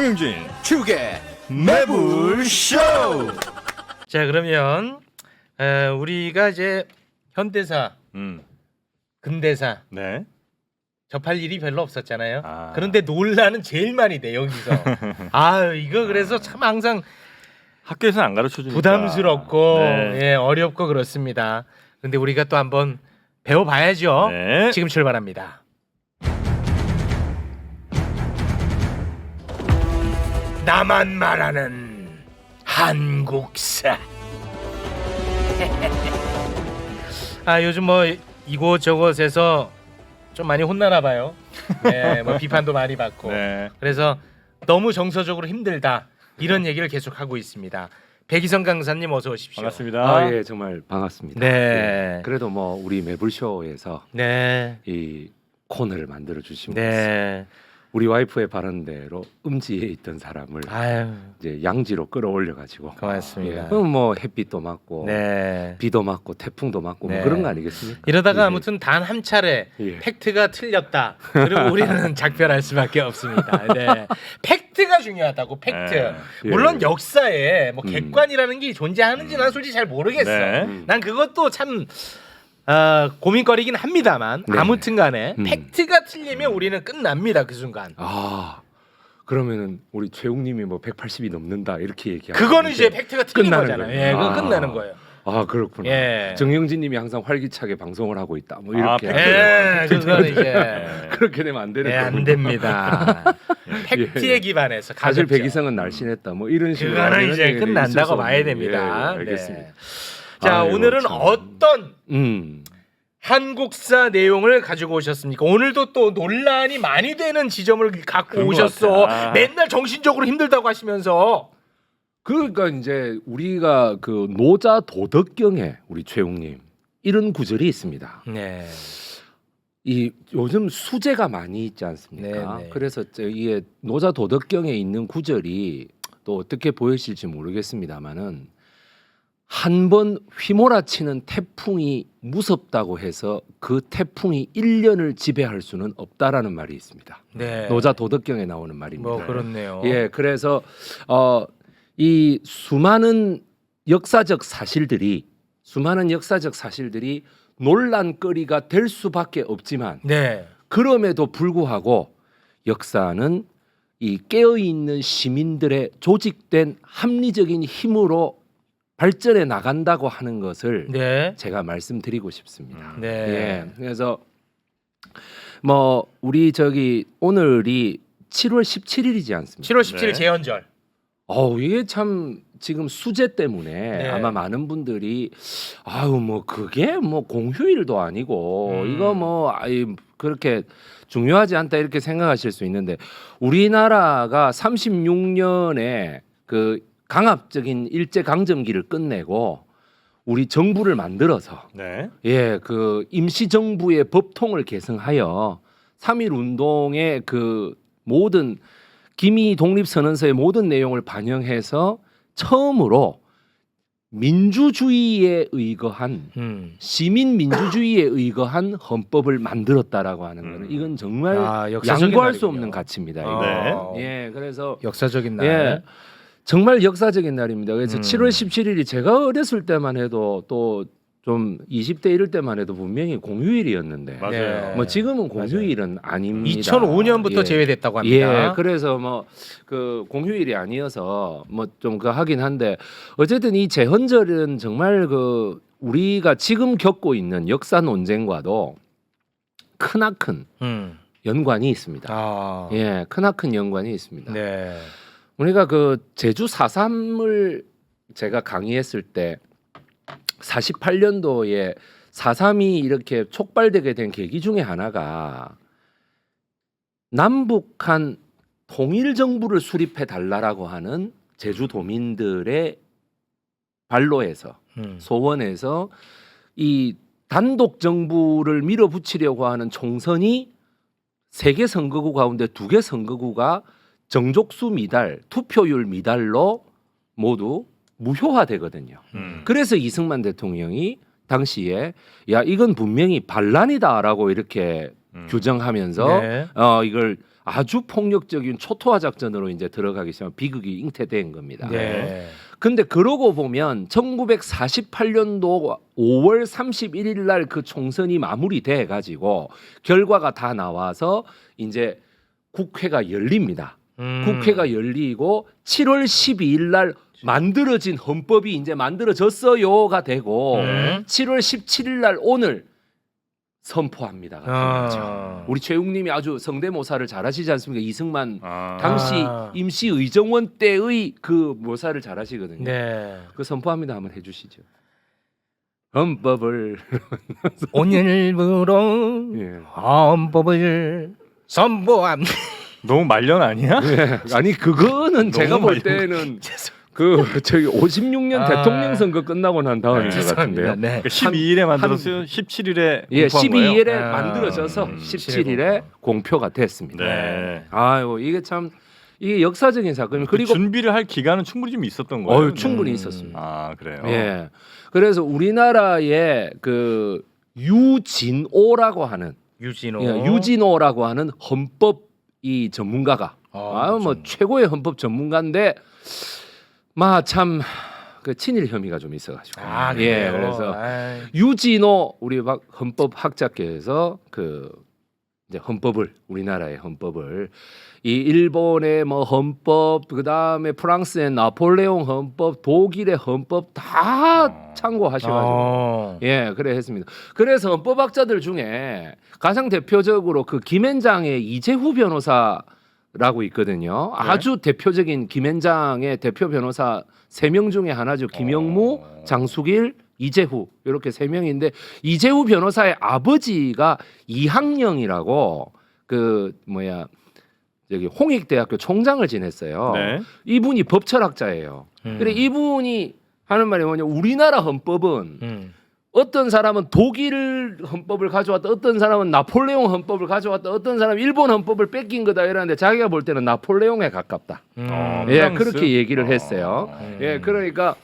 정영진 축의 매불쇼. 자 그러면 우리가 이제 현대사, 근대사 네. 접할 일이 별로 없었잖아요. 아. 그런데 논란은 제일 많이 돼 여기서. 아 이거 그래서 참 항상 학교에서는 안 가르쳐 주니까 부담스럽고 네. 예, 어렵고 그렇습니다. 근데 우리가 또 한번 배워봐야죠. 네. 지금 출발합니다. 나만 말하는 한국사. 아 요즘 뭐 이곳저곳에서 좀 많이 혼나나 봐요. 네, 뭐 비판도 많이 받고. 네. 그래서 너무 정서적으로 힘들다 이런 얘기를 계속 하고 있습니다. 백이성 강사님 어서 오십시오. 반갑습니다. 예, 정말 반갑습니다. 네. 예, 그래도 뭐 우리 매불쇼에서 네. 이 코너를 만들어 주신 분, 네. 우리 와이프의 바른대로 음지에 있던 사람을 아유 이제 양지로 끌어올려 가지고, 고맙습니다. 그럼 뭐 햇빛도 맞고, 네. 비도 맞고, 태풍도 맞고, 네. 뭐 그런 거 아니겠습니까? 이러다가 예. 아무튼 단 한 차례 예. 팩트가 틀렸다. 그리고 우리는 작별할 수밖에 없습니다. 네. 팩트가 중요하다고 팩트. 네. 물론 예. 역사에 뭐 객관이라는 게 존재하는지 난 솔직히 잘 모르겠어. 네. 난 그것도 참 고민거리긴 합니다만 네. 아무튼간에 음. 팩트가 틀리면 우리는 끝납니다 그 순간. 아, 그러면은 우리 최욱님이 뭐 180이 넘는다 이렇게 얘기하고 그거는 이제 팩트가 틀린 끝나는 거잖아요. 거예요. 예, 그거 아. 끝나는 거예요. 아, 그렇구나. 예. 정영진님이 항상 활기차게 방송을 하고 있다. 뭐 아, 이렇게 예, 그거는 이제 네. 그렇게 되면 안 되는 네, 안 거군요. 됩니다. 팩트에 예. 기반해서 사실 가볍죠. 백이성은 날씬했다. 뭐 이런 식으로 그거는 하는 이제 얘기는 있을 끝난다고 수 봐야 없는- 됩니다. 예, 알겠습니다. 네. 자 아이고, 오늘은 참. 어떤 음. 한국사 내용을 가지고 오셨습니까? 오늘도 또 논란이 많이 되는 지점을 갖고 그런 것 오셨어. 같아. 아. 맨날 정신적으로 힘들다고 하시면서. 그러니까 이제 우리가 그 노자 도덕경에 우리 최웅님 이런 구절이 있습니다. 네. 이 요즘 수재가 많이 있지 않습니까? 네, 네. 그래서 이게 노자 도덕경에 있는 구절이 또 어떻게 보이실지 모르겠습니다만은 한 번 휘몰아치는 태풍이 무섭다고 해서 그 태풍이 1년을 지배할 수는 없다라는 말이 있습니다. 네. 노자 도덕경에 나오는 말입니다. 뭐 그렇네요. 예, 그래서 이 수많은 역사적 사실들이 논란거리가 될 수밖에 없지만 네. 그럼에도 불구하고 역사는 이 깨어 있는 시민들의 조직된 합리적인 힘으로 발전해 나간다고 하는 것을 네. 제가 말씀드리고 싶습니다. 네. 예, 그래서 뭐 우리 오늘이 7월 17일이지 않습니까? 7월 17일 네. 재헌절. 이게 참 지금 수재 때문에 네. 아마 많은 분들이 아유 뭐 그게 뭐 공휴일도 아니고 이거 뭐 그렇게 중요하지 않다 이렇게 생각하실 수 있는데 우리나라가 36년에 그 강압적인 일제 강점기를 끝내고 우리 정부를 만들어서 네. 그 임시 정부의 법통을 개성하여 3.1 운동의 그 모든 기미 독립선언서의 모든 내용을 반영해서 처음으로 민주주의에 의거한 시민 민주주의에 의거한 헌법을 만들었다라고 하는 거는 이건 정말 역사적인 양보할 수 날이군요. 없는 가치입니다. 네. 이거. 예, 그래서 역사적인 날. 예, 정말 역사적인 날입니다. 그래서 7월 음. 17일이 제가 어렸을 때만 해도 또 좀 20대 이럴 때만 해도 분명히 공휴일이었는데 맞아요. 네. 뭐 지금은 공휴일은 아닙니다. 2005년부터 예. 제외됐다고 합니다. 예, 그래서 뭐 그 공휴일이 아니어서 뭐 좀 그 하긴 한데 어쨌든 이 재헌절은 정말 그 우리가 지금 겪고 있는 역사 논쟁과도 크나큰 연관이 있습니다. 아. 예, 크나큰 연관이 있습니다. 네. 우리가 그 제주 4.3을 제가 강의했을 때 48년도에 4.3이 이렇게 촉발되게 된 계기 중에 하나가 남북한 통일 정부를 수립해 달라라고 하는 제주도민들의 반로에서 소원에서 이 단독 정부를 밀어붙이려고 하는 총선이 3개 선거구 가운데 2개 선거구가 정족수 미달, 투표율 미달로 모두 무효화되거든요. 그래서 이승만 대통령이 당시에 야 이건 분명히 반란이다라고 이렇게 규정하면서 네. 이걸 아주 폭력적인 초토화 작전으로 이제 들어가기 시작하면 비극이 잉태된 겁니다. 네. 근데 그러고 보면 1948년도 5월 31일 날 그 총선이 마무리돼 가지고 결과가 다 나와서 이제 국회가 열립니다. 국회가 열리고 7월 12일 날 만들어진 헌법이 이제 만들어졌어요가 되고 7월 17일 날 오늘 선포합니다가 된 거죠. 우리 최웅님이 아주 성대모사를 잘하시지 않습니까? 이승만 당시 임시 의정원 때의 그 모사를 잘하시거든요. 네. 그 선포합니다 한번 해주시죠. 헌법을 오늘부로 예. 헌법을 선포합니다. 너무 말년 아니야? 아니 그거는 제가 볼 많이 때는 그 저기 56년 대통령 선거 끝나고 난 다음인 것 죄송합니다. 같은데요. 네. 그러니까 12일에 만들었어요. 17일에 예, 공포한 12일에 거예요? 만들어져서 17일 17일에 공표가 됐습니다. 네. 아유 이게 참 이게 역사적인 사건입니다. 그리고 그리고 준비를 할 기간은 충분히 좀 있었던 거예요. 충분히 있었습니다. 아 그래요. 예. 그래서 우리나라의 그 유진오라고 하는 유진호. 예, 유진오라고 하는 헌법 이 전문가가 뭐 최고의 헌법 전문가인데 참 그 친일 혐의가 좀 있어가지고 예, 그래서 유진호 우리 헌법학자께서 그 이제 헌법을 우리나라의 헌법을 이 일본의 뭐 헌법 그다음에 프랑스의 나폴레옹 헌법 독일의 헌법 다 참고하셔가지고 예 그래 했습니다. 그래서 헌법학자들 중에 가장 대표적으로 그 김앤장의 이재후 변호사라고 있거든요. 네. 아주 대표적인 김앤장의 대표 변호사 3명 중에 하나죠. 김영무, 장숙일, 이재후 이렇게 3명인데 이재후 변호사의 아버지가 이항령이라고 그 여기 홍익대학교 총장을 지냈어요. 네. 이분이 법철학자예요. 그래 이분이 하는 말이 뭐냐? 우리나라 헌법은 어떤 사람은 독일 헌법을 가져왔다, 어떤 사람은 나폴레옹 헌법을 가져왔다, 어떤 사람은 일본 헌법을 뺏긴 거다 이러는데 자기가 볼 때는 나폴레옹에 가깝다. 예, 프랑스? 그렇게 얘기를 했어요. 예, 그러니까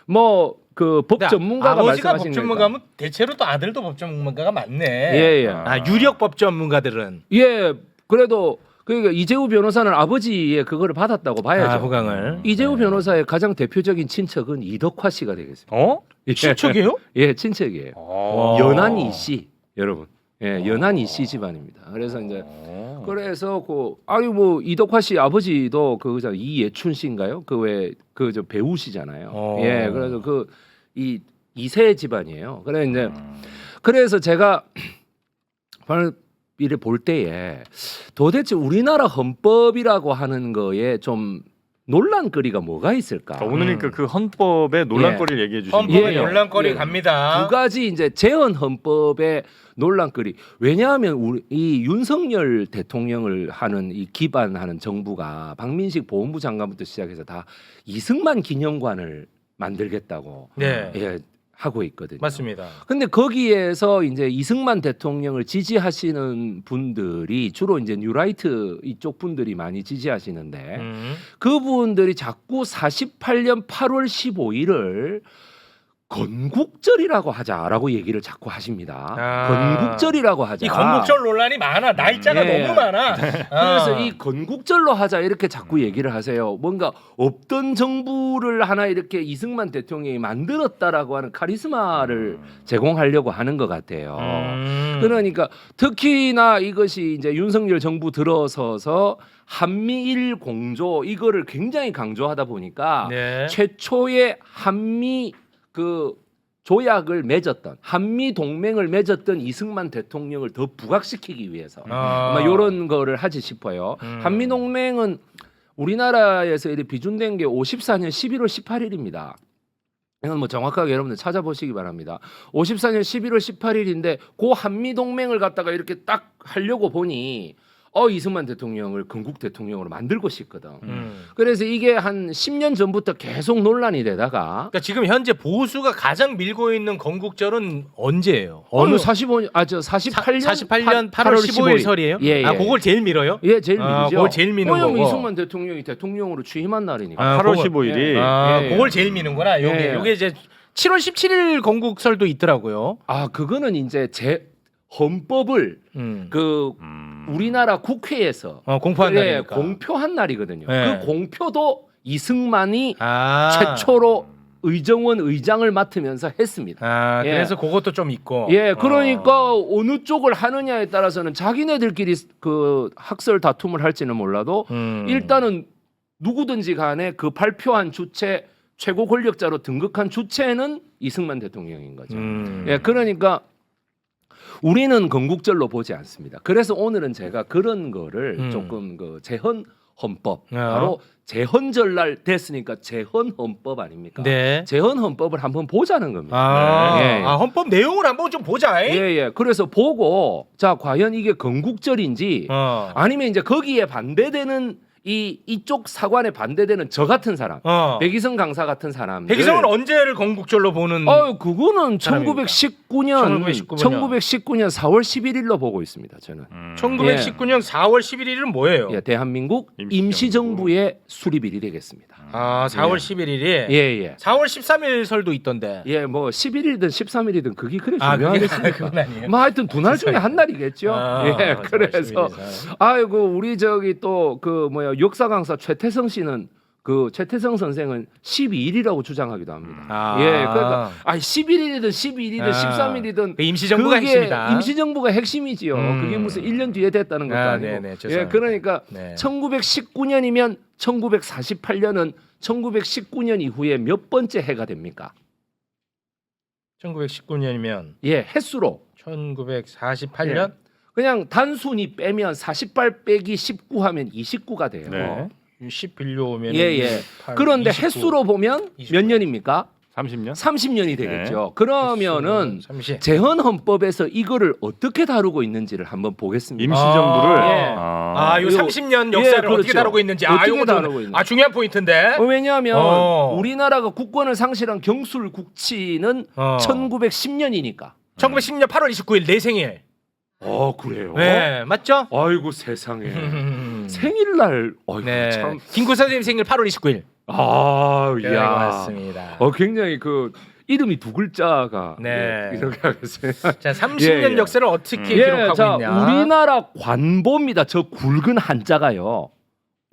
뭐 그 법 전문가가 아버지가 말씀하신 법 전문가면 대체로 또 아들도 법 전문가가 많네. 예, 예. 유력 법 전문가들은 예, 그래도 그러니까 이재후 변호사는 아버지의 그거를 받았다고 봐야죠. 후광을. 이재후 변호사의 가장 대표적인 친척은 이덕화 씨가 되겠습니다. 친척이에요? 예, 친척이에요. 연한 이씨 여러분. 예, 연한 이씨 집안입니다. 그래서 이제 그래서 뭐 이덕화 씨 아버지도 그거잖아 이예춘 씨인가요? 그 왜 그 저 배우시잖아요. 예, 그래서 그 이 2세 집안이에요. 그래 이제 그래서 제가 이를 볼 때에 도대체 우리나라 헌법이라고 하는 거에 좀 논란거리가 뭐가 있을까? 오늘이니까 그 헌법의 논란거리를 얘기해 주시는 헌법의 거예요. 논란거리 예. 갑니다. 두 가지 이제 재헌 헌법의 논란거리. 왜냐하면 이 윤석열 대통령을 하는 이 기반하는 정부가 박민식 보훈부 장관부터 시작해서 다 이승만 기념관을 만들겠다고 네. 예, 하고 있거든요. 맞습니다. 근데 거기에서 이제 이승만 대통령을 지지하시는 분들이 주로 이제 뉴라이트 이쪽 분들이 많이 지지하시는데 그분들이 자꾸 48년 8월 15일을 건국절이라고 하자라고 얘기를 자꾸 하십니다. 건국절이라고 하자. 이 건국절 논란이 많아. 날짜가 예. 너무 많아. 그래서 이 건국절로 하자 이렇게 자꾸 얘기를 하세요. 뭔가 없던 정부를 하나 이렇게 이승만 대통령이 만들었다라고 하는 카리스마를 제공하려고 하는 것 같아요. 그러니까 특히나 이것이 이제 윤석열 정부 들어서서 한미일 공조 이거를 굉장히 강조하다 보니까 네. 최초의 한미 그 조약을 맺었던 한미 동맹을 맺었던 이승만 대통령을 더 부각시키기 위해서 아마 이런 거를 하지 싶어요. 한미 동맹은 우리나라에서 이렇게 비준된 게 54년 11월 18일입니다. 이건 뭐 정확하게 여러분들 찾아보시기 바랍니다. 54년 11월 18일인데 그 한미 동맹을 갖다가 이렇게 딱 하려고 보니 이승만 대통령을 건국 대통령으로 만들고 싶거든. 그래서 이게 한 10년 전부터 계속 논란이 되다가 그러니까 지금 현재 보수가 가장 밀고 있는 건국절은 언제예요? 어느 48년 48년 8월 15일 설이에요? 예, 예. 그걸 제일 밀어요? 예, 제일 밀죠. 그걸 제일 미는 거고. 이승만 대통령이 대통령으로 취임한 날이니까. 8월 15일이 예. 그걸 제일 미는구나. 요게 예. 이제 7월 17일 건국설도 있더라고요. 그거는 이제 헌법을 그 우리나라 국회에서 공포한 날이니까. 공표한 날이거든요. 네. 그 공표도 이승만이 최초로 의정원 의장을 맡으면서 했습니다. 예. 그래서 그것도 좀 있고. 예, 그러니까 어느 쪽을 하느냐에 따라서는 자기네들끼리 그 학설 다툼을 할지는 몰라도 일단은 누구든지 간에 그 발표한 주체 최고 권력자로 등극한 주체는 이승만 대통령인 거죠. 예, 그러니까 우리는 건국절로 보지 않습니다. 그래서 오늘은 제가 그런 거를 조금 그 재헌 헌법 바로 재헌절날 됐으니까 재헌 헌법 아닙니까? 네. 재헌 헌법을 한번 보자는 겁니다. 예. 헌법 내용을 한번 좀 보자. 예. 그래서 보고 자 과연 이게 건국절인지 아니면 이제 거기에 반대되는 이쪽 사관에 반대되는 저 같은 사람, 백이성 강사 같은 사람. 백이성은 언제를 건국절로 보는? 그거는 사람입니까? 1919년 4월 11일로 보고 있습니다. 저는. 1919년 4월 11일은 뭐예요? 예, 대한민국 임시정부의 수립일이 되겠습니다. 4월 11일이. 예. 4월 13일 설도 있던데. 예, 뭐 11일이든 13일이든 그게 그래 그게 중요하겠습니까? 그건 아니에요. 뭐 하여튼 두 날 중에 한 날이겠죠. 예, 그래서 아이고 우리 저기 또 그 뭐야 역사 강사 최태성 씨는 그 최태성 선생은 12일이라고 주장하기도 합니다. 예, 그러니까 11일이든 12일이든 13일이든 임시정부가 핵심이다. 임시정부가 핵심이지요. 그게 무슨 1년 뒤에 됐다는 것도 아니고. 네네, 예, 그러니까 네. 1919년이면 1948년은 1919년 이후에 몇 번째 해가 됩니까? 1919년이면 예, 횟수로 1948년. 그냥 단순히 빼면 48 빼기 19 하면 29가 돼요. 네. 11료면 예. 그런데 횟수로 보면 29. 몇 년입니까? 30년? 30년이 되겠죠. 그러면은 30. 재헌 헌법에서 이거를 어떻게 다루고 있는지를 한번 보겠습니다. 임시정부를 요 30년 역사를 그렇죠. 어떻게 다루고 있는지 어떻게 요거 다루고 있는지. 중요한 포인트인데. 왜냐하면 우리나라가 국권을 상실한 경술 국치는 1910년이니까. 1910년 8월 29일 내 생일. 그래요? 네, 맞죠? 아이고 세상에. 생일날 네. 참. 김구 선생님 생일 8월 29일. 야. 맞습니다. 굉장히 그 이름이 두 글자가 네. 이렇게 하겠습니다. 자, 30년 예. 역사를 어떻게 기록하고 자, 있냐? 우리나라 관보입니다. 저 굵은 한자가요.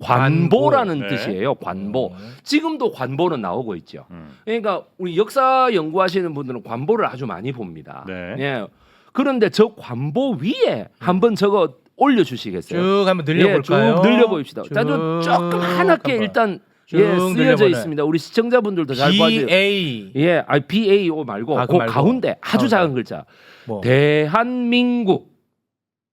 관보라는 관보. 뜻이에요. 관보. 지금도 관보는 나오고 있죠. 그러니까 우리 역사 연구하시는 분들은 관보를 아주 많이 봅니다. 네. 예. 그런데 저 관보 위에 한번 저거 올려주시겠어요? 쭉 한번 늘려볼까요? 쭉 늘려보입시다. 자, 좀 조금 하얗게 한번. 일단 쭉 쓰여져 늘려보네. 있습니다. 우리 시청자분들도 잘 봐주세요. BA. 예, BAO 말고 그 그 말고. 가운데 아주 작은 글자. 뭐. 대한민국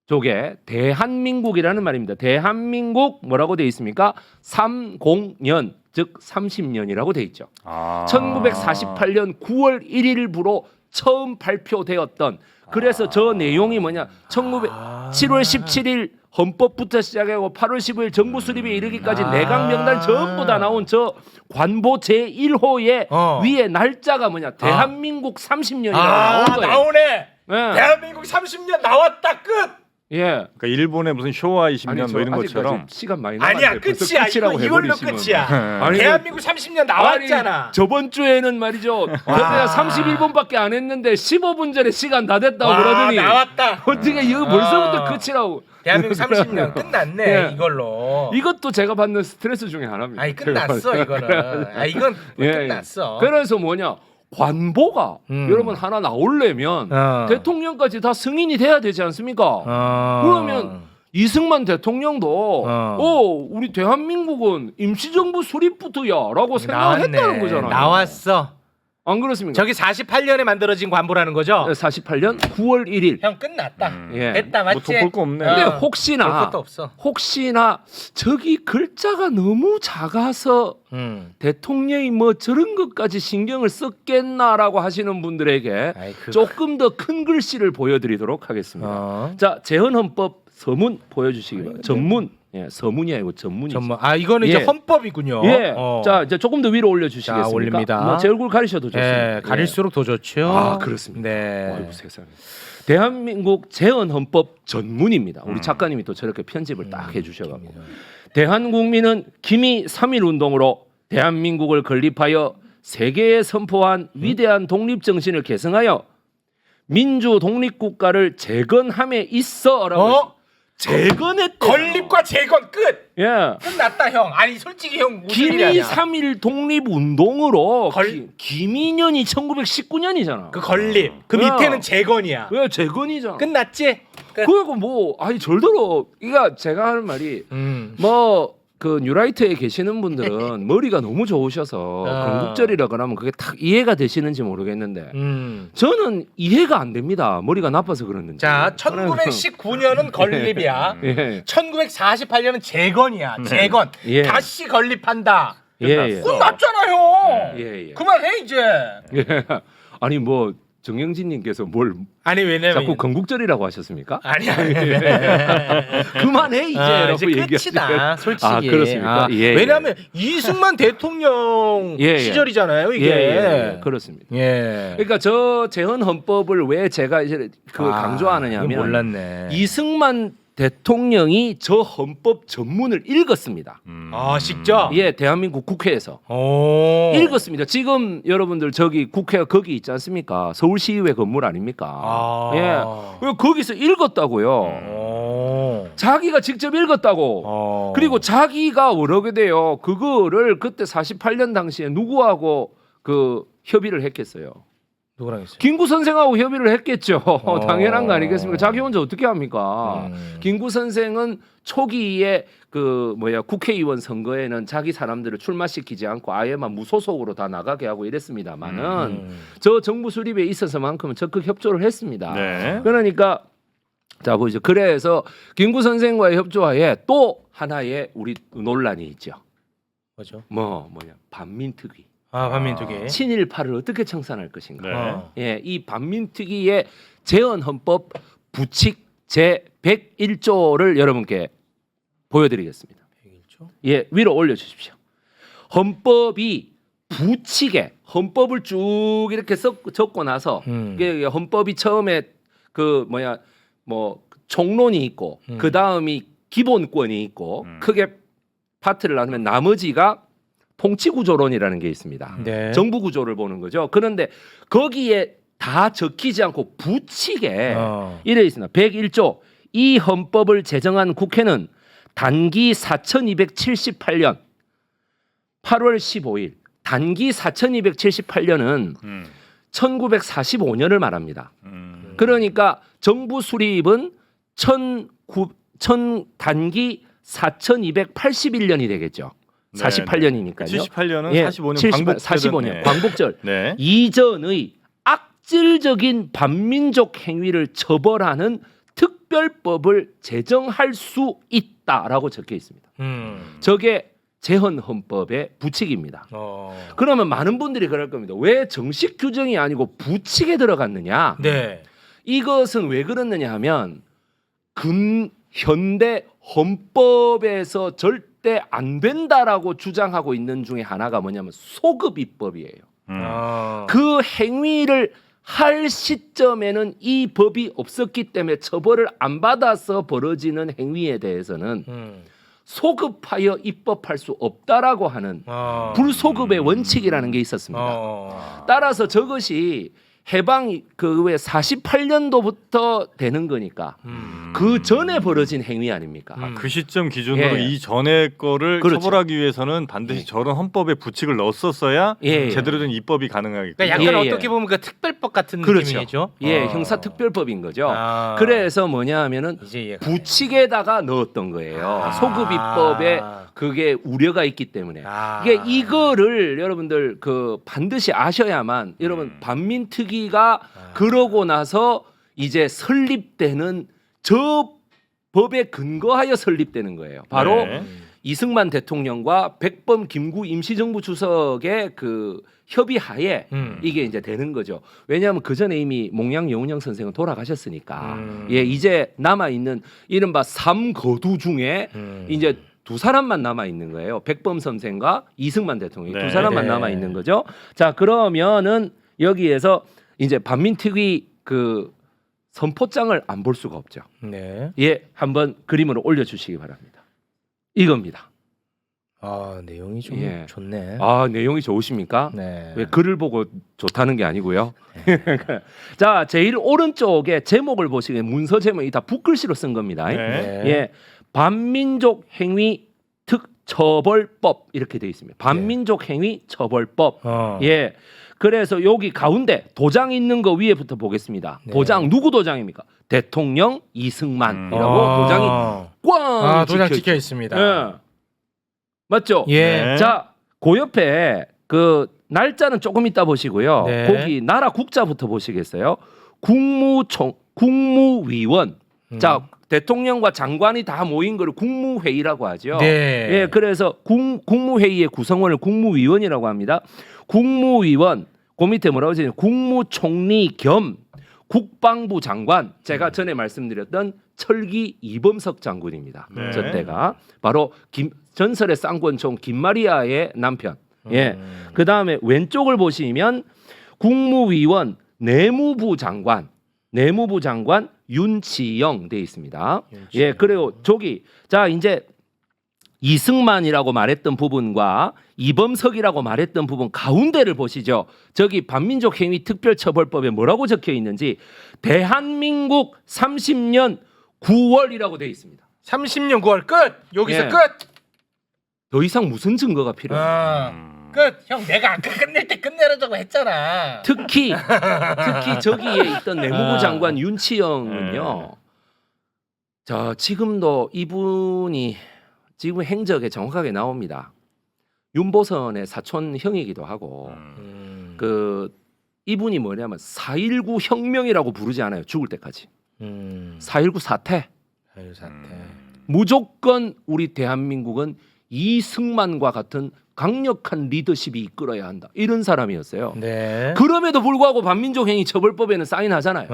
쪽에 대한민국이라는 말입니다. 대한민국 뭐라고 되어 있습니까? 30년 즉 30년이라고 되어 있죠. 1948년 9월 1일부로 처음 발표되었던 그래서 저 내용이 뭐냐 7월 17일 헌법부터 시작하고 8월 15일 정부 수립에 이르기까지 내각 명단 전부 다 나온 저 관보 제1호의 위에 날짜가 뭐냐 대한민국 30년이라고 나온 거예요. 나오네. 예. 대한민국 30년 나왔다 끝. 예. 그러니까 일본의 무슨 쇼와 20년 뭐 이런 것처럼 시간 많이 아니야 남았는데 벌써 끝이야. 끝이라고 이걸로 해버리시면. 끝이야. 아니, 대한민국 30년 나왔잖아. 아니, 저번 주에는 말이죠. 그때가 31분밖에 안 했는데 15분 전에 시간 다 됐다고 그러더니 나왔다. 어떻게 이거 벌써부터 끝이라고. 대한민국 30년 끝났네. 예. 이걸로. 이것도 제가 받는 스트레스 중에 하나입니다. 아니 끝났어 이거는. 이건 예, 끝났어. 그래서 뭐냐 관보가 여러분 하나 나오려면 대통령까지 다 승인이 돼야 되지 않습니까? 그러면 이승만 대통령도 우리 대한민국은 임시정부 수립부터야라고 생각했다는 거잖아요. 나왔어. 안 그렇습니까? 저기 48년에 만들어진 관보라는 거죠? 48년 9월 1일. 형 끝났다. 예. 됐다 맞지? 뭐 볼 거 없네. 근데 볼 혹시나 것도 없어. 저기 글자가 너무 작아서 대통령이 뭐 저런 것까지 신경을 썼겠나라고 하시는 분들에게 조금 더 큰 글씨를 보여드리도록 하겠습니다. 자, 재헌헌법 서문 보여주시기 바랍니다. 전문, 서문이 아니고 전문이죠. 이거는 이제 헌법이군요. 예. 자, 이제 조금 더 위로 올려주시겠습니까? 자, 올립니다. 뭐 제 얼굴 가리셔도 좋습니다. 예, 가릴수록 더 좋죠. 그렇습니다. 네. 아이고 세상에. 대한민국 재헌헌법 전문입니다. 우리 작가님이 또 저렇게 편집을 딱 해주셔가지고 대한국민은 기미 3.1 운동으로 대한민국을 건립하여 세계에 선포한 위대한 독립정신을 계승하여 민주 독립국가를 재건함에 있어라고 재건했대. 건립과 재건 끝. 예. 끝났다 형. 아니 솔직히 형 무슨 일이 김이 아니야. 3.1 독립운동으로 걸- 김인현이 1919년이잖아. 그 건립. 그 야. 밑에는 재건이야. 왜 재건이잖아. 끝났지? 끝. 그리고 뭐 아니 절대로 이가 제가 하는 말이 뭐 그 뉴라이트에 계시는 분들은 머리가 너무 좋으셔서 건국절이라 그러면 그게 딱 이해가 되시는지 모르겠는데 저는 이해가 안 됩니다. 머리가 나빠서 그러는지. 자, 1919년은 건립이야. 예. 1948년은 재건이야. 재건. 예. 다시 건립한다. 예, 예. 끝났잖아요. 예, 예. 그만해 이제. 예. 아니 뭐 정영진님께서 뭘 아니 왜냐면 자꾸 건국절이라고 하셨습니까? 아니 그만해 이제라고 이제 얘기하시죠. 끝이다. 솔직히. 아, 그렇습니까? 예, 예. 왜냐하면 이승만 대통령 예, 예. 시절이잖아요 이게. 예, 예, 그렇습니다. 예. 그러니까 저 재헌 헌법을 왜 제가 이제 그 이거 강조하느냐면 몰랐네. 이승만 대통령이 저 헌법 전문을 읽었습니다. 아 직접. 예, 대한민국 국회에서 오. 읽었습니다. 지금 여러분들 저기 국회가 거기 있지 않습니까? 서울시의회 건물 아닙니까? 아. 예, 그리고 거기서 읽었다고요. 오. 자기가 직접 읽었다고. 그리고 자기가 뭐라게 돼요. 그거를 그때 48년 당시에 누구하고 그 협의를 했겠어요. 누구랑 했어요? 김구 선생하고 협의를 했겠죠. 당연한 거 아니겠습니까? 자기 혼자 어떻게 합니까? 김구 선생은 초기에 그 뭐야 국회의원 선거에는 자기 사람들을 출마시키지 않고 아예만 무소속으로 다 나가게 하고 이랬습니다만은 저 정부 수립에 있어서만큼은 적극 협조를 했습니다. 네. 그러니까 자 보이죠. 그래서 김구 선생과의 협조하에 또 하나의 우리 논란이 있죠. 뭐죠? 뭐냐 반민특위. 아 반민특위. 친일파를 어떻게 청산할 것인가. 네. 예, 이 반민특위의 재헌헌법 부칙 제 101조를 여러분께 보여드리겠습니다. 101조? 예, 위로 올려주십시오. 헌법이 부칙에 헌법을 쭉 이렇게 적고 나서 이게 헌법이 처음에 그 뭐야 뭐 총론이 있고 그 다음이 기본권이 있고 크게 파트를 나누면 나머지가 통치구조론이라는 게 있습니다. 네. 정부 구조를 보는 거죠. 그런데 거기에 다 적히지 않고 부칙에 이래 있습니다. 101조 이 헌법을 제정한 국회는 단기 4278년 8월 15일 단기 4278년은 1945년을 말합니다. 그러니까 정부 수립은 단기 4281년이 되겠죠. 48년이니까요. 78년은 예, 45년 45년 광복절 네. 이전의 악질적인 반민족 행위를 처벌하는 특별법을 제정할 수 있다라고 적혀 있습니다. 저게 재헌 헌법의 부칙입니다. 그러면 많은 분들이 그럴 겁니다. 왜 정식 규정이 아니고 부칙에 들어갔느냐? 네. 이것은 왜 그렇느냐 하면 현대 헌법에서 절대 안 된다라고 주장하고 있는 중에 하나가 뭐냐면 소급 입법이에요. 그 행위를 할 시점에는 이 법이 없었기 때문에 처벌을 안 받아서 벌어지는 행위에 대해서는 소급하여 입법할 수 없다라고 하는 불소급의 원칙이라는 게 있었습니다. 따라서 저것이 해방 그왜 48년도부터 되는 거니까 그 전에 벌어진 행위 아닙니까? 그 시점 기준으로 예. 이 전에 거를 그렇죠. 처벌하기 위해서는 반드시 예. 저런 헌법에 부칙을 넣었어야 예. 제대로 된 입법이 가능하겠군요. 그러니까 약간 예, 예. 어떻게 보면 그 특별법 같은 그렇죠. 느낌이죠. 예, 형사특별법인 거죠. 아. 그래서 뭐냐 하면은 이제 이해가 가네. 부칙에다가 넣었던 거예요. 소급 입법에 그게 우려가 있기 때문에. 이게 이거를 여러분들 그 반드시 아셔야만 여러분 반민특위가 그러고 나서 이제 설립되는 저 법에 근거하여 설립되는 거예요. 바로 네. 이승만 대통령과 백범 김구 임시정부 주석의 그 협의하에 이게 이제 되는 거죠. 왜냐하면 그 전에 이미 몽양 여운형 선생은 돌아가셨으니까 예 이제 남아 있는 이른바 3거두 중에 이제 두 사람만 남아 있는 거예요. 백범 선생과 이승만 대통령 네. 두 사람만 네. 남아 있는 거죠. 자 그러면은 여기에서 이제 반민특위 그 선포장을 안 볼 수가 없죠. 네. 예, 한번 그림으로 올려주시기 바랍니다. 이겁니다. 아 내용이 좀 예. 좋네. 아 내용이 좋으십니까? 네. 왜 글을 보고 좋다는 게 아니고요. 자, 제일 오른쪽에 제목을 보시면 문서 제목이 다 붓글씨로 쓴 겁니다. 네. 예, 반민족 행위 특처벌법 이렇게 돼 있습니다. 반민족 행위 처벌법. 예, 그래서 여기 가운데 도장 있는 거 위에부터 보겠습니다. 네. 도장 누구 도장입니까? 대통령 이승만이라고 도장이 꽝 도장 찍혀 찍혀 있습니다. 예. 맞죠? 예. 네. 자, 그 옆에 그 날짜는 조금 이따 보시고요. 네. 거기 나라 국자부터 보시겠어요? 국무위원. 자, 대통령과 장관이 다 모인 거를 국무회의라고 하죠. 네. 예, 그래서 국무회의의 구성원을 국무위원이라고 합니다. 국무위원, 그 밑에 뭐라고 하죠? 국무총리 겸 국방부 장관. 제가 전에 말씀드렸던 철기 이범석 장군입니다. 네. 저 때가 바로 전설의 쌍권총 김마리아의 남편. 예. 그 다음에 왼쪽을 보시면 국무위원 내무부 장관 윤치영 돼 있습니다. 예, 그리고 저기 자 이제 이승만이라고 말했던 부분과 이범석이라고 말했던 부분 가운데를 보시죠. 저기 반민족 행위 특별처벌법에 뭐라고 적혀 있는지 대한민국 30년 9월이라고 돼 있습니다. 30년 9월 끝. 여기서 예. 끝. 더 이상 무슨 증거가 필요해요? 끝. 형 내가 아까 끝낼 때 끝내라고 했잖아. 특히 저기에 있던 내무부 장관 윤치영은요. 자, 지금도 이분이 지금 행적에 정확하게 나옵니다. 윤보선의 사촌 형이기도 하고 그 이분이 뭐냐면 4.19 혁명이라고 부르지 않아요. 죽을 때까지. 4.19 사태. 무조건 우리 대한민국은 이승만과 같은 강력한 리더십이 이끌어야 한다. 이런 사람이었어요. 네. 그럼에도 불구하고 반민족 행위 처벌법에는 사인하잖아요.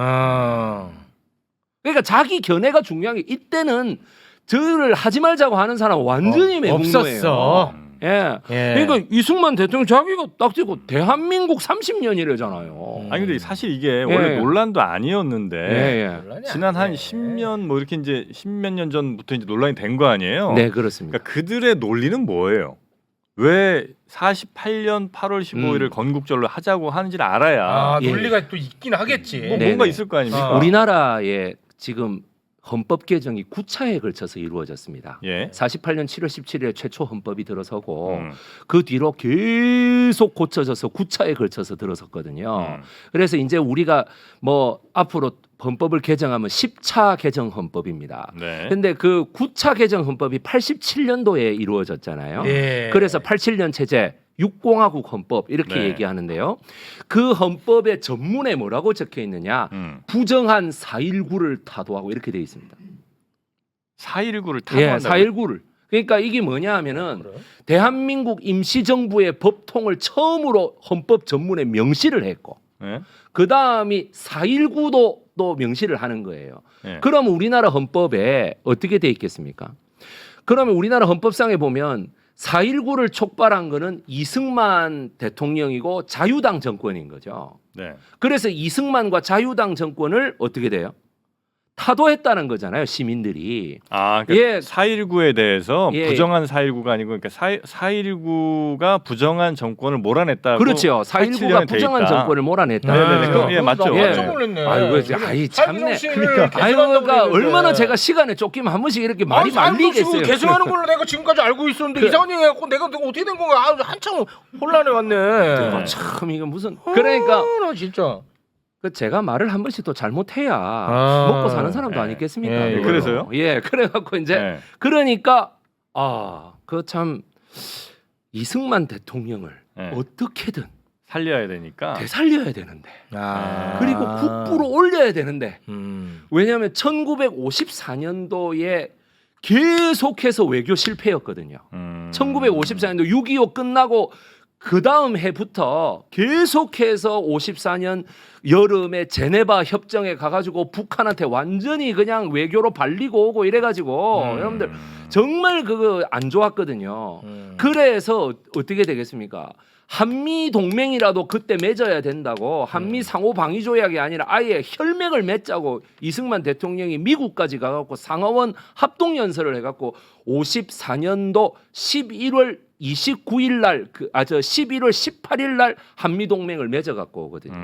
그러니까 자기 견해가 중요한 게 이때는 저를 하지 말자고 하는 사람 완전히 매국노예요. 없었어. 예. 그러니까 이승만 대통령 자기가 딱 찍고 대한민국 30년이래잖아요. 아니 근데 사실 이게 원래 논란도 아니었는데 지난 한 10년 뭐 이렇게 이제 10몇 년 전부터 이제 논란이 된 거 아니에요? 네, 그렇습니다. 그러니까 그들의 논리는 뭐예요? 왜 48년 8월 15일을 건국절로 하자고 하는지를 알아야 논리가 또 있긴 하겠지. 뭐 뭔가 있을 거 아닙니까? 우리나라의 지금 헌법 개정이 9차에 걸쳐서 이루어졌습니다. 예. 48년 7월 17일에 최초 헌법이 들어서고 그 뒤로 계속 고쳐져서 9차에 걸쳐서 들어섰거든요. 그래서 이제 우리가 뭐 앞으로 헌법을 개정하면 10차 개정 헌법입니다. 네. 근데 그 9차 개정 헌법이 87년도에 이루어졌잖아요. 네. 그래서 87년 체제 6공화국 헌법 이렇게 네. 얘기하는데요. 그 헌법의 전문에 뭐라고 적혀 있느냐? 부정한 4.19를 타도하고 이렇게 돼 있습니다. 4.19를 예, 타도한다고? 4.19를. 그러니까 이게 뭐냐 하면은 대한민국 임시정부의 법통을 처음으로 헌법 전문에 명시를 했고 네? 그 다음이 4.19도 또 명시를 하는 거예요. 네. 그럼 우리나라 헌법에 어떻게 돼 있겠습니까? 그러면 우리나라 헌법상에 보면 4.19를 촉발한 거는 이승만 대통령이고 자유당 정권인 거죠. 네. 그래서 이승만과 자유당 정권을 어떻게 돼요? 타도했다는 거잖아요, 시민들이. 아, 그러니까 예. 4.19에 대해서 예. 부정한 4.19가 아니고 그러니까 4.19가 부정한 정권을 몰아냈다고. 그렇죠. 4.19가 부정한 정권을 몰아냈다. 네네네. 그럼 예, 맞죠. 예. 깜짝 놀랐네. 아이고, 아이 참네. 그러니까. 아이고가 얼마나 제가 시간에 쫓기면 한 번씩 이렇게 말이 말리겠어요. 개정하는 걸로 내가 지금까지 알고 있었는데 이상한 얘기 해갖고 내가 어떻게 된 건가 한참 혼란해 왔네. 참 이거 무슨 그러니까 나 진짜. 그 제가 말을 한 번씩 또 잘못해야 먹고 사는 사람도 아니겠습니까? 예, 그걸로. 그래서요? 예, 그래갖고 이제 네. 그러니까 그 참 이승만 대통령을 네. 어떻게든 살려야 되니까. 되살려야 되는데 아. 그리고 국부로 올려야 되는데 왜냐하면 1954년도에 계속해서 외교 실패였거든요. 1954년도 6.25 끝나고 그 다음 해부터 계속해서 54년 여름에 제네바 협정에 가가지고 북한한테 완전히 그냥 외교로 발리고 오고 이래가지고 여러분들 정말 그거 안 좋았거든요. 그래서 어떻게 되겠습니까? 한미 동맹이라도 그때 맺어야 된다고 한미 상호 방위 조약이 아니라 아예 혈맹을 맺자고 이승만 대통령이 미국까지 가갖고 상하원 합동 연설을 해갖고 54년도 11월 29일 날 11월 18일 날 한미 동맹을 맺어갖고 오거든요.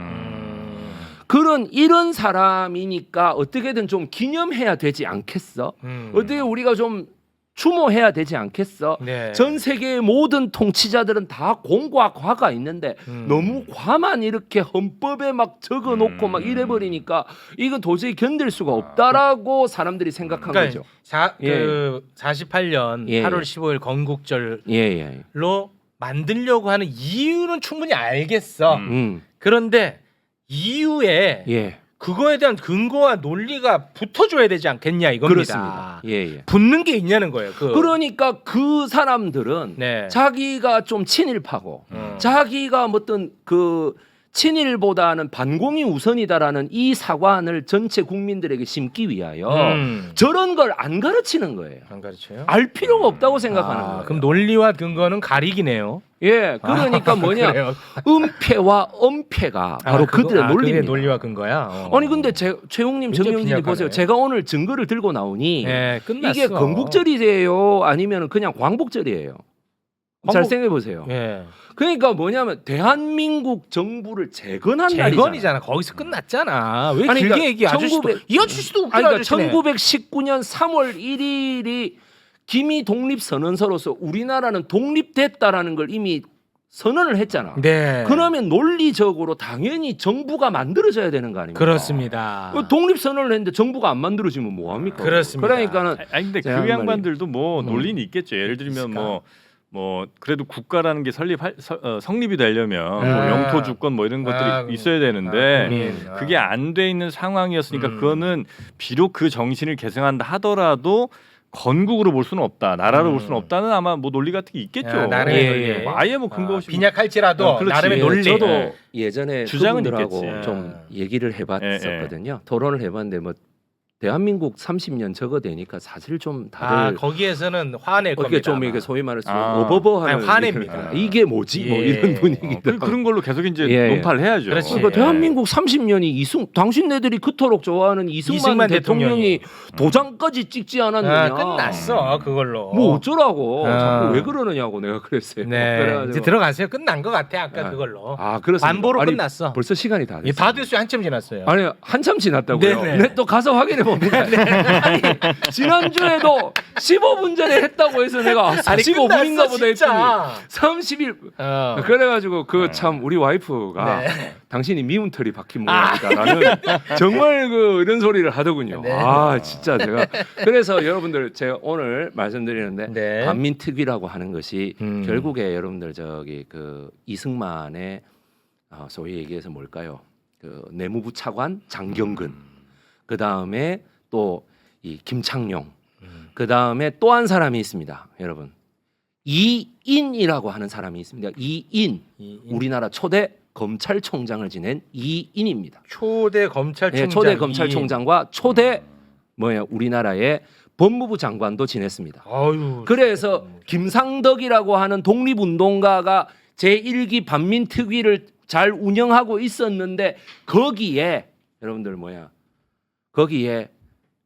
그런 이런 사람이니까 어떻게든 좀 기념해야 되지 않겠어? 어떻게 우리가 좀 추모해야 되지 않겠어? 네. 전 세계의 모든 통치자들은 다 공과 과가 있는데 너무 과만 이렇게 헌법에 막 적어놓고 막 이래버리니까 이건 도저히 견딜 수가 없다라고 사람들이 생각한 그러니까 거죠. 48년 예, 8월 예. 15일 건국절로 예. 만들려고 하는 이유는 충분히 알겠어. 그런데 이유에 예. 그거에 대한 근거와 논리가 붙어줘야 되지 않겠냐 이겁니다. 그렇습니다. 예. 붙는 게 있냐는 거예요. 그러니까 그 사람들은 네. 자기가 좀 친일파고 자기가 어떤 그 친일보다는 반공이 우선이다라는 이 사관을 전체 국민들에게 심기 위하여 저런 걸 안 가르치는 거예요. 안 가르쳐요? 알 필요가 없다고 생각하는 거예요. 그럼 논리와 근거는 가리기네요. 예, 그러니까 뭐냐 그래요? 은폐와 엄폐가 바로 그들의 논리입니다. 그게 논리와 근거야. 아니 근데 최웅님, 굉장히 정영진이 빈약하네. 보세요. 제가 오늘 증거를 들고 나오니 네, 끝났어. 이게 건국절이에요, 아니면 그냥 광복절이에요? 잘 생각해 보세요. 예. 그러니까 뭐냐면 대한민국 정부를 재건한 날이잖아. 재건이잖아. 거기서 끝났잖아. 왜 아니, 길게 그러니까 얘기? 아저씨도 이 아저씨도 웃긴 그러니까 아저씨네. 1919년 3월 1일이 기미 독립 선언서로서 우리나라는 독립됐다라는 걸 이미 선언을 했잖아. 네. 그러면 논리적으로 당연히 정부가 만들어져야 되는 거 아닙니까? 그렇습니다. 독립 선언을 했는데 정부가 안 만들어지면 뭐 합니까? 그렇습니다. 그러니까는 아니 근데 그 제가 한 양반들도 뭐 논리는 있겠죠. 예를 들면 뭐 그래도 국가라는 게 성립이 되려면 뭐 영토 주권 뭐 이런 것들이 있어야 되는데 그게 안 돼 있는 상황이었으니까 그거는 비록 그 정신을 계승한다 하더라도 건국으로 볼 수는 없다, 나라로 볼 수는 없다는 아마 뭐 논리 같은 게 있겠죠. 나름의 논리. 뭐 아예 뭐 근거 없이 빈약할지라도 그렇지. 나름의 논리. 저도 예전에 주장은 그분들하고 있겠지. 좀 얘기를 해봤었거든요. 토론을 해봤는데 뭐 대한민국 30년 적어되니까 사실 좀 다들 거기에서는 화낼 어떻게 겁니다. 좀 이게 소위 말해서 아. 어버버하는 아니, 화냅니다. 이게 뭐지? 뭐 예. 이런 분위기도. 그런 걸로 계속 이제 예. 논파를 해야죠. 그렇지. 그러니까 대한민국 30년이 당신네들이 그토록 좋아하는 이승만 대통령이 도장까지 찍지 않았느냐. 끝났어 그걸로. 뭐 어쩌라고 아. 자꾸 왜 그러느냐고 내가 그랬어요. 네. 그래가지고. 이제 들어가세요. 끝난 것 같아 아까 그걸로. 그렇습니다. 반보로 아니, 끝났어. 벌써 시간이 다 됐어요. 다 됐어요. 한참 지났어요. 아니 한참 지났다고요. 네네. 네, 또 가서 확인해 봅니다. 아니 지난주에도 15분 전에 했다고 해서 내가 45분인가 보다 했더니 30일 그래가지고 그 참 우리 와이프가 당신이 미운 털이 박힌 모양이다라는 정말 이런 소리를 하더군요. 네. 진짜 제가 그래서 여러분들 제가 오늘 말씀드리는데 네. 반민특위라고 하는 것이 결국에 여러분들 저기 그 이승만의 소위 얘기해서 뭘까요? 그 내무부 차관 장경근 그 다음에 또 이 김창룡 그 다음에 또 한 사람이 있습니다, 여러분. 이인이라고 하는 사람이 있습니다. 이인. 우리나라 초대 검찰총장을 지낸 이인입니다. 초대 검찰총장. 초대 검찰총장과 초대 우리나라의 법무부 장관도 지냈습니다. 아유, 그래서 김상덕이라고 하는 독립운동가가 제1기 반민특위를 잘 운영하고 있었는데 거기에 여러분들 거기에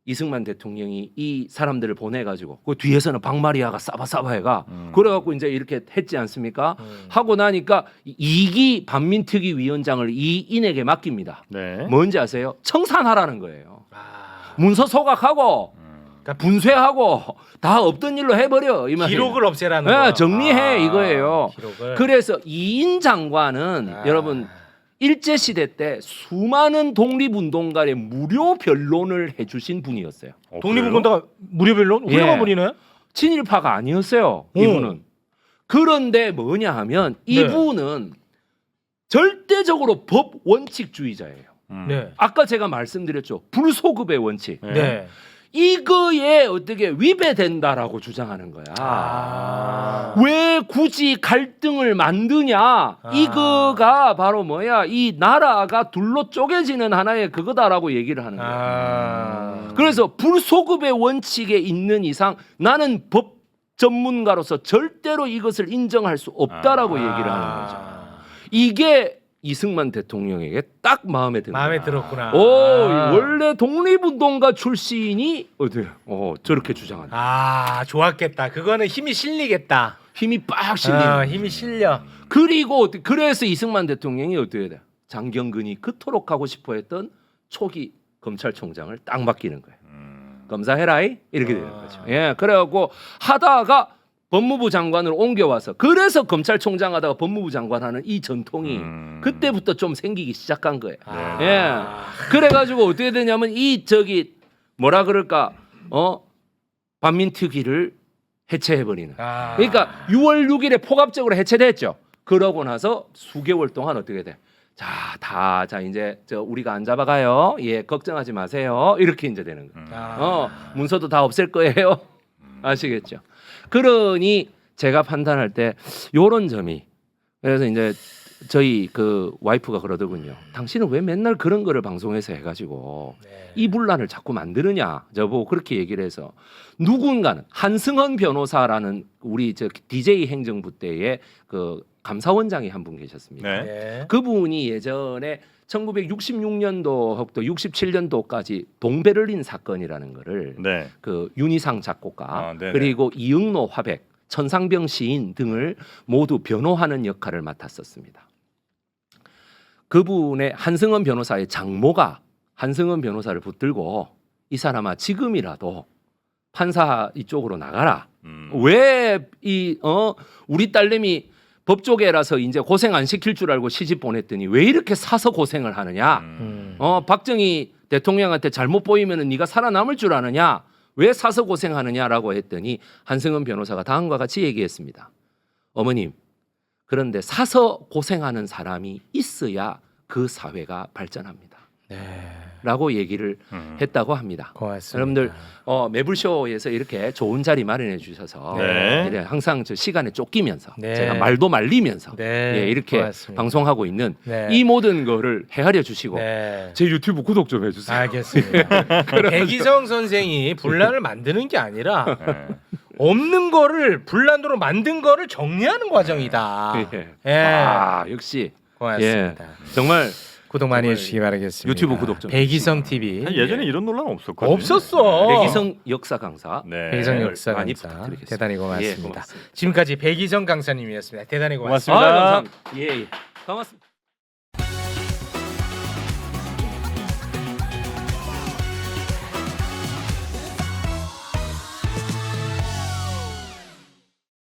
이승만 대통령이 이 사람들을 보내가지고 그 뒤에서는 박마리아가 싸바싸바해가 그래갖고 이제 이렇게 했지 않습니까? 하고 나니까 2기 반민특위 위원장을 이인에게 맡깁니다. 네. 뭔지 아세요? 청산하라는 거예요. 문서 소각하고 그러니까 분쇄하고 다 없던 일로 해버려. 이 말이에요. 기록을 없애라는 거. 정리해 이거예요. 기록을. 그래서 이인 장관은 여러분 일제시대 때 수많은 독립운동가의 무료 변론을 해주신 분이었어요. 독립운동가가 무료 변론? 훌륭한 분이네. 친일파가 아니었어요. 이분은. 그런데 뭐냐 하면 이분은 절대적으로 법 원칙주의자예요. 네. 아까 제가 말씀드렸죠. 불소급의 원칙. 네. 이거에 어떻게 위배된다라고 주장하는 거야. 왜 굳이 갈등을 만드냐? 이거가 바로 이 나라가 둘로 쪼개지는 하나의 그거다라고 얘기를 하는 거야. 그래서 불소급의 원칙에 있는 이상 나는 법 전문가로서 절대로 이것을 인정할 수 없다라고 얘기를 하는 거죠. 이게 이승만 대통령에게 딱 마음에 듭니다. 마음에 들었구나. 원래 독립운동가 출신이 저렇게 주장한다. 좋았겠다. 그거는 힘이 실리겠다. 힘이 빡 실리는. 힘이 실려. 그리고 그래서 이승만 대통령이 어떻게 돼? 장경근이 그토록 하고 싶어했던 초기 검찰총장을 딱 맡기는 거예요. 검사해라이 이렇게 되는 거죠. 예, 그래갖고 하다가 법무부 장관을 옮겨와서 그래서 검찰총장 하다가 법무부 장관 하는 이 전통이 그때부터 좀 생기기 시작한 거예요. 예, 그래가지고 어떻게 되냐면 이 저기 뭐라 그럴까 반민특위를 해체해버리는. 그러니까 6월 6일에 포괄적으로 해체됐죠. 그러고 나서 수개월 동안 어떻게 돼? 자 이제 우리가 안 잡아가요. 예, 걱정하지 마세요. 이렇게 이제 되는 거예요. 문서도 다 없앨 거예요. 아시겠죠? 그러니 제가 판단할 때 요런 점이 그래서 이제 저희 그 와이프가 그러더군요. 당신은 왜 맨날 그런 거를 방송에서 해가지고 이 분란을 자꾸 만드느냐. 저보고 그렇게 얘기를 해서 누군가는 한승헌 변호사라는 우리 저 DJ 행정부 때의 그 감사원장이 한 분 계셨습니다. 네. 그분이 예전에 1966년도부터 67년도까지 동베를린 사건이라는 거를 네. 그 윤희상 작곡가 네네. 그리고 이응노 화백, 천상병 시인 등을 모두 변호하는 역할을 맡았었습니다. 그분의 한승헌 변호사의 장모가 한승헌 변호사를 붙들고 이 사람아 지금이라도 판사 이쪽으로 나가라. 왜 이 우리 딸내미 법조계라서 이제 고생 안 시킬 줄 알고 시집 보냈더니 왜 이렇게 사서 고생을 하느냐? 박정희 대통령한테 잘못 보이면은 네가 살아남을 줄 아느냐? 왜 사서 고생하느냐라고 했더니 한승헌 변호사가 다음과 같이 얘기했습니다. 어머님, 그런데 사서 고생하는 사람이 있어야 그 사회가 발전합니다. 라고 얘기를 했다고 합니다. 고맙습니다. 여러분들 매불쇼에서 이렇게 좋은 자리 마련해 주셔서 네. 이래 항상 저 시간에 쫓기면서 네. 제가 말도 말리면서 네. 예, 이렇게 고맙습니다. 방송하고 있는 네. 이 모든 거를 헤아려 주시고 네. 제 유튜브 구독 좀 해주세요. 알겠습니다. 백이성 선생이 분란을 만드는 게 아니라 네. 없는 거를 분란으로 만든 거를 정리하는 과정이다. 예. 예. 아 역시 고맙습니다. 정말 구독 많이 정말 해주시기 바라겠습니다. 유튜브 구독 좀 백이성 TV 예전에 이런 논란 없었거든요. 없었어. 백이성 역사 강사 네. 백이성 역사 많이 강사 부탁드리겠습니다. 대단히 예, 고맙습니다. 고맙습니다. 지금까지 백이성 강사님이었습니다. 대단히 고맙습니다. 고맙습니다. 감사합니다. 예, 고맙습니다.